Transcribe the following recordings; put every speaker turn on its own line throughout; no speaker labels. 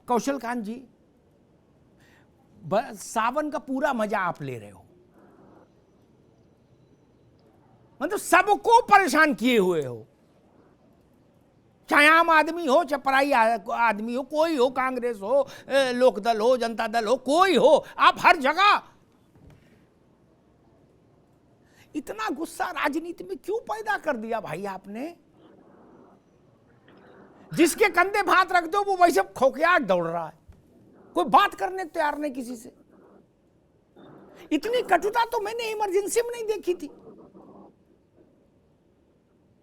कौशलकांत जी, सावन का पूरा मजा आप ले रहे हो, मतलब सबको परेशान किए हुए हो, चाहे आम आदमी हो, चाहे पराई आदमी हो, कोई हो, कांग्रेस हो, लोकदल हो, जनता दल हो, कोई हो, आप हर जगह। इतना गुस्सा राजनीति में क्यों पैदा कर दिया भाई आपने? जिसके कंधे पे हाथ रख दो वो वैसे खोखियाट दौड़ रहा है, कोई बात करने को तैयार नहीं किसी से। इतनी कटुता तो मैंने इमरजेंसी में नहीं देखी थी।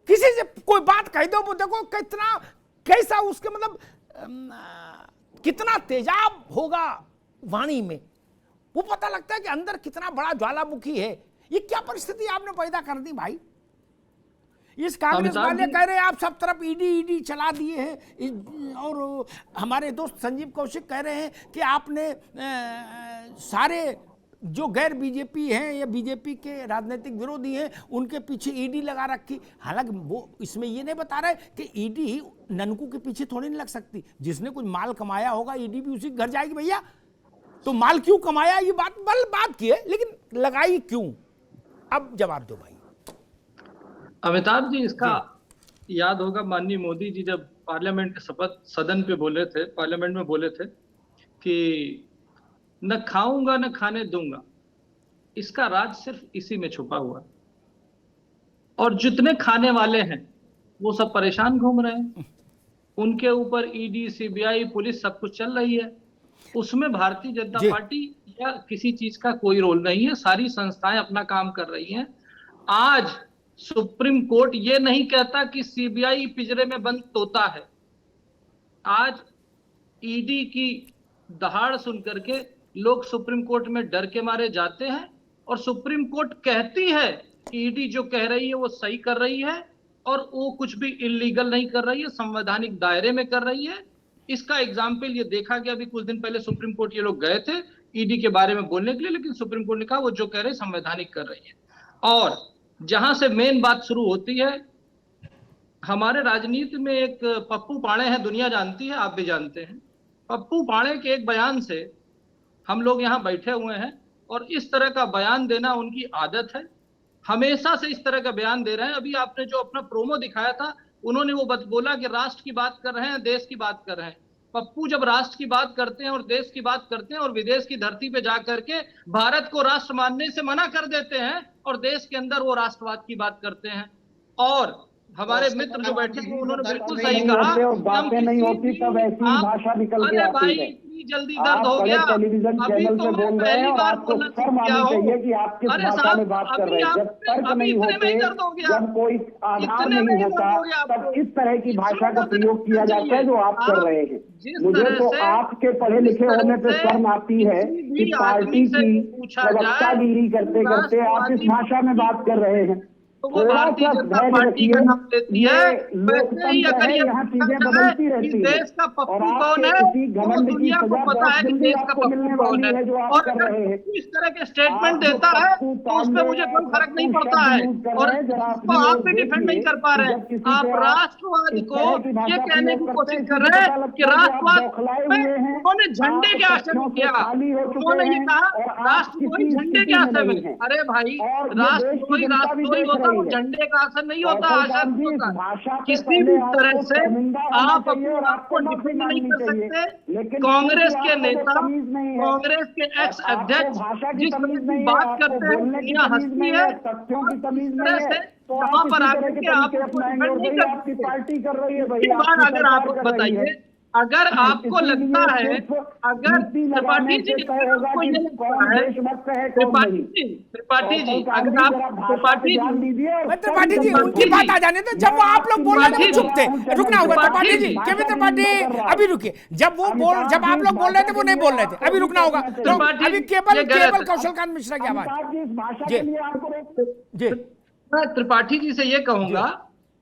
किसी से कोई बात कह दो, वो देखो कितना, कैसा उसके मतलब कितना तेजाब होगा वाणी में, वो पता लगता है कि अंदर कितना बड़ा ज्वालामुखी है। ये क्या परिस्थिति आपने पैदा कर दी भाई? इस कांग्रेस वाले कह रहे हैं आप सब तरफ ईडी चला दिए हैं, और हमारे दोस्त संजीव कौशिक कह रहे हैं कि आपने सारे जो गैर बीजेपी हैं या बीजेपी के राजनीतिक विरोधी हैं उनके पीछे ईडी लगा रखी। हालांकि वो इसमें ये नहीं बता रहे कि ईडी ननकू के पीछे थोड़ी नहीं लग सकती। जिसने कुछ माल कमाया होगा ईडी भी उसी के घर जाएगी। भैया तो माल क्यों कमाया ये बात की है, लेकिन लगाई क्यों? अब जवाब दो भाई।
अमिताभ जी, इसका याद होगा माननीय मोदी जी जब पार्लियामेंट शपथ सदन पे बोले थे, पार्लियामेंट में बोले थे कि न खाऊंगा न खाने दूंगा। इसका राज सिर्फ इसी में छुपा हुआ है, और जितने खाने वाले हैं वो सब परेशान घूम रहे हैं। उनके ऊपर ईडी, सीबीआई, पुलिस सब कुछ चल रही है। उसमें भारतीय जनता पार्टी या किसी चीज का कोई रोल नहीं है। सारी संस्थाएं अपना काम कर रही हैं। आज सुप्रीम कोर्ट ये नहीं कहता कि सीबीआई पिंजरे में बंद तोता है। आज ईडी की दहाड़ सुन करके लोग सुप्रीम कोर्ट में डर के मारे जाते हैं, और सुप्रीम कोर्ट कहती है कि ईडी जो कह रही है वो सही कर रही है, और वो कुछ भी इलीगल नहीं कर रही है, संवैधानिक दायरे में कर रही है। इसका एग्जाम्पल ये देखा गया, अभी कुछ दिन पहले सुप्रीम कोर्ट ये लोग गए थे ईडी के बारे में बोलने के लिए, लेकिन सुप्रीम कोर्ट ने कहा वो जो कह रहे संवैधानिक कर रही है। और जहां से मेन बात शुरू होती है, हमारे राजनीति में एक पप्पू पाणे है, दुनिया जानती है, आप भी जानते हैं। पप्पू पाणे के एक बयान से हम लोग यहाँ बैठे हुए हैं, और इस तरह का बयान देना उनकी आदत है। हमेशा से इस तरह का बयान दे रहे हैं। अभी आपने जो अपना प्रोमो दिखाया था, उन्होंने वो बोला कि राष्ट्र की बात कर रहे हैं, देश की बात कर रहे हैं। पप्पू जब राष्ट्र की बात करते हैं और देश की बात करते हैं और विदेश की धरती पे जाकर के भारत को राष्ट्र मानने से मना कर देते हैं, और देश के अंदर वो राष्ट्रवाद की बात करते हैं। और हमारे मित्र जो बैठे हैं उन्होंने बिल्कुल सही कहा,
बातें नहीं होती तब ऐसी भाषा निकल के आती है।
इतनी जल्दी दर्द हो गया,
टेलीविजन चैनल पे बोल रहे हैं और आपको शर्म आनी चाहिए कि आप किस भाषा में बात कर रहे हैं। जब तर्क नहीं होते, जब कोई आधार नहीं होता, तब इस तरह की भाषा का प्रयोग किया जाता है जो आप कर रहे हैं। मुझे तो आपके पढ़े लिखे होने पे शर्म आती है कि पार्टी की प्रवक्तागिरी करते करते आप इस भाषा में बात कर रहे हैं।
तो वो भारतीय जनता पार्टी का नाम लेती है। वैसे ही अगर ये
चीजें बदलती रहती है,
देश का पप्पू कौन है वो दुनिया को पता है कि देश का पप्पू कौन है। और अगर इस तरह के स्टेटमेंट देता है तो उसमें मुझे कोई फर्क नहीं पड़ता है, और इसको आप भी डिफेंड नहीं कर पा रहे हैं। आप राष्ट्रवाद को ये कहने की कोशिश कर रहे हैं कि राष्ट्रवाद में उन्होंने झंडे के आशय में किया। उन्होंने ये कहा राष्ट्रद्रोही झंडे के आशय में। अरे भाई, राष्ट्रद्रोही वो झंडे का असर नहीं होता, आशा होता। किसी भी तरह से आप अपने आप को डिफेंड नहीं कर सकते। कांग्रेस के नेता, कांग्रेस के एक्स अध्यक्ष जिस बात करते हैं दुनिया हंसती है, तरह से वहां पर आकर के आप डिफेंड नहीं कर सकते। अगर आप बताइए, अगर आपको लगता है, अगर त्रिपाठी जी आपको ये लगता है, त्रिपाठी जी अगर आप त्रिपाठी जी
उनकी बात आ जाने तो जब वो आप लोग बोल रहे थे चुप थे, रुकना होगा। त्रिपाठी जी, केवल त्रिपाठी अभी रुकिए। जब आप लोग बोल रहे थे वो नहीं बोल रहे थे, अभी रुकना होगा। अभी केवल कौशलकांत मिश्रा की आवाज जी।
मैं त्रिपाठी जी से ये कहूंगा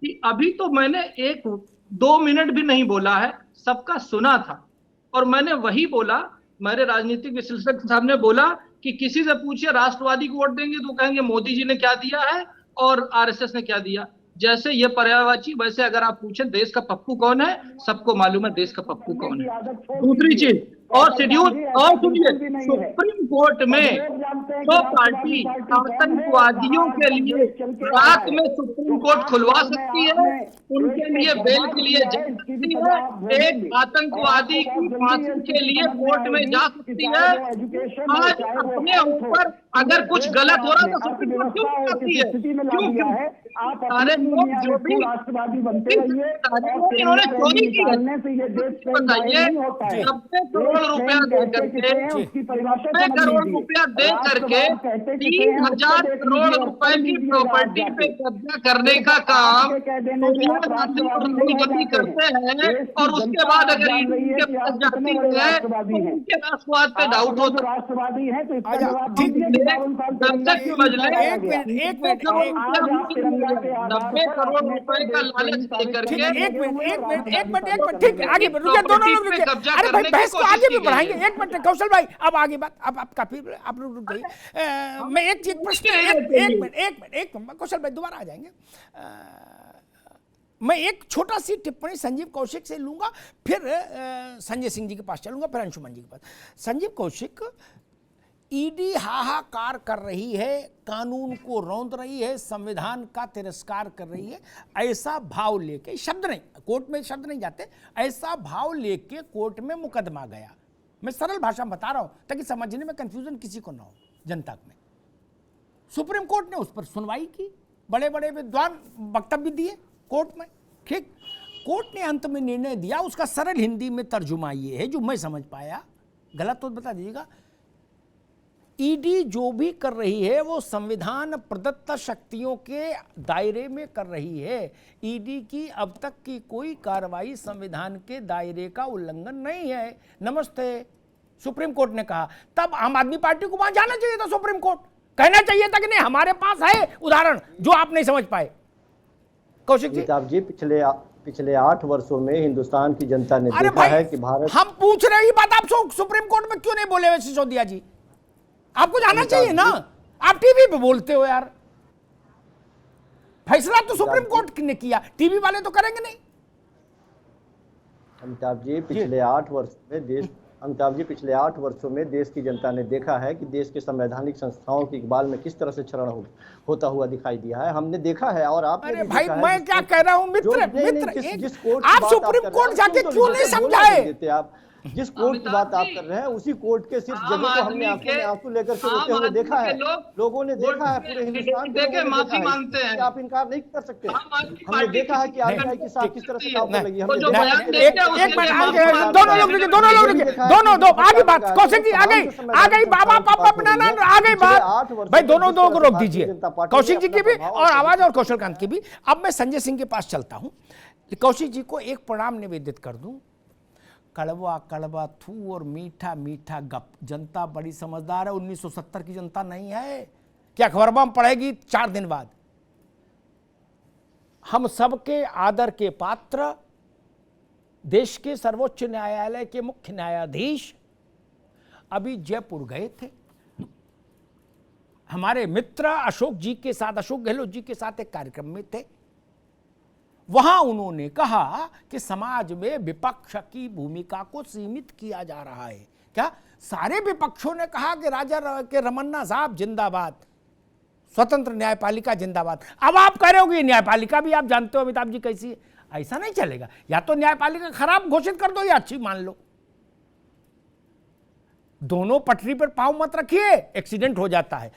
कि अभी तो मैंने 1-2 मिनट भी नहीं बोला है, सबका सुना था। और मैंने वही बोला, मेरे राजनीतिक विश्लेषक साहब ने बोला कि किसी से पूछिए राष्ट्रवादी को वोट देंगे तो कहेंगे मोदी जी ने क्या दिया है और आरएसएस ने क्या दिया। जैसे ये पर्यायवाची, वैसे अगर आप पूछें देश का पप्पू कौन है, सबको मालूम है देश का पप्पू कौन है। दूसरी चीज, और शेड्यूल, और सुनिए, सुप्रीम कोर्ट में तो पार्टी आतंकवादियों के लिए रात में सुप्रीम कोर्ट खुलवा सकती है, उनके लिए बेल के लिए जा सकती है, एक आतंकवादी की फांसी के लिए कोर्ट में जा सकती है। आज अपने ऊपर अगर कुछ गलत हो रहा है तो सुप्रीम कोर्ट क्यों करती है? क्यों? सारे लोग जो भी
राष्ट्रवादी बनते रहिए,
इन्होंने चोरी की है, बताइए,
90
करोड़ रुपया दे करके, 90 करोड़ रुपया दे करके 3000 करोड़ रुपए की प्रॉपर्टी पे कब्जा करने का काम सोनिया गांधी और राहुल गांधी करते हैं, और उसके बाद अगर ईडी के पास जाती है तो उनके राष्ट्रवाद पे डाउट होता है।
राष्ट्रवादी है तो
दर्शक समझ लें, 90 करोड़ रुपए का लालच देकर के
एक मिनट ठीक है, आगे रुकिए, दोनों लोग रुकिए। अरे भाई बहस को आगे भी बढ़ाएंगे, एक मिनट कौशल भाई, अब आगे बात, अब आप काफी, आप लोग रुक गए। मैं एक चीज प्रश्न, एक मिनट कौशल भाई दोबारा आ जाएंगे। मैं एक छोटा सी टिप्पणी संजीव कौशिक से लूंगा, फिर संजय सिंह जी के पास चलूंगा, फिर अंशुमन जी के पास। संजीव कौशिक, ईडी हाहाकार कर रही है, कानून को रौंद रही है, संविधान का तिरस्कार कर रही है, ऐसा भाव लेके, शब्द नहीं, कोर्ट में शब्द नहीं जाते, ऐसा भाव लेके कोर्ट में मुकदमा गया। मैं सरल भाषा में बता रहा हूं ताकि समझने में कंफ्यूजन किसी को ना हो, जनता में। सुप्रीम कोर्ट ने उस पर सुनवाई की, बड़े बड़े विद्वान वक्तव्य दिए कोर्ट में, ठीक। कोर्ट ने अंत में निर्णय दिया, उसका सरल हिंदी में तर्जुमा ये है जो मैं समझ पाया, गलत तो बता दीजिएगा। ईडी जो भी कर रही है वो संविधान प्रदत्त शक्तियों के दायरे में कर रही है। ईडी की अब तक की कोई कार्रवाई संविधान के दायरे का उल्लंघन नहीं है। नमस्ते, सुप्रीम कोर्ट ने कहा। तब आम आदमी पार्टी को वहां जाना चाहिए था, सुप्रीम कोर्ट कहना चाहिए था कि नहीं, हमारे पास है उदाहरण जो आप नहीं समझ पाए। कौशिक जी,
साहब जी, पिछले 8 वर्षों में हिंदुस्तान की जनता ने देखा है कि भारत,
हम पूछ रहे ही बात, आप सुप्रीम कोर्ट में क्यों नहीं बोले हुए सिसोदिया जी? आपको जाना चाहिए ना, आप टीवी पे बोलते हो यार। फैसला तो सुप्रीम कोर्ट ने किया, टीवी वाले तो करेंगे नहीं।
अमिताभ जी, पिछले 8 वर्षों में देश की जनता ने देखा है कि देश के संवैधानिक संस्थाओं की इकबाल में किस तरह से क्षरण होता हुआ दिखाई दिया है। हमने देखा है, और आपने
अरे भाई, मैं क्या कह रहा हूं मित्र, आप सुप्रीम कोर्ट जाके क्यों नहीं समझाए?
आप जिस कोर्ट की बात आप कर रहे हैं उसी कोर्ट के सिर्फ जगह को हमने आंखों में आंसू लेकर के रोते हुए देखा है, लोगों ने देखा है, पूरे हिंदुस्तान के
माफी मांगते हैं,
आप इनकार नहीं कर सकते। हमने देखा है कि आरबीआई की साख किस तरह से दांव पर लगी।
दोनों लोग रुके, दोनों आगे बात, कौशिक जी आ गई बाबा पापा आ गई बात भाई, दोनों को रोक दीजिए, कौशिक जी की भी और आवाज और कौशलकांत की भी। अब मैं संजय सिंह के पास चलता हूं। कौशिक जी को एक प्रणाम निवेदित कर दूं। कड़वा कड़वा थू और मीठा मीठा गप, जनता बड़ी समझदार है, 1970 की जनता नहीं है। क्या अखबार में पढ़ेगी 4 दिन बाद। हम सबके आदर के पात्र, देश के सर्वोच्च न्यायालय के मुख्य न्यायाधीश अभी जयपुर गए थे। हमारे मित्र अशोक जी के साथ, अशोक गहलोत जी के साथ एक कार्यक्रम में थे। वहां उन्होंने कहा कि समाज में विपक्ष की भूमिका को सीमित किया जा रहा है। क्या सारे विपक्षों ने कहा कि राजा के रमन्ना साहब जिंदाबाद, स्वतंत्र न्यायपालिका जिंदाबाद। अब आप कह रहे हो कि न्यायपालिका भी आप जानते हो अमिताभ जी कैसी है। ऐसा नहीं चलेगा, या तो न्यायपालिका खराब घोषित कर दो या अच्छी मान लो। दोनों पटरी पर पांव मत रखिए, एक्सीडेंट हो जाता है।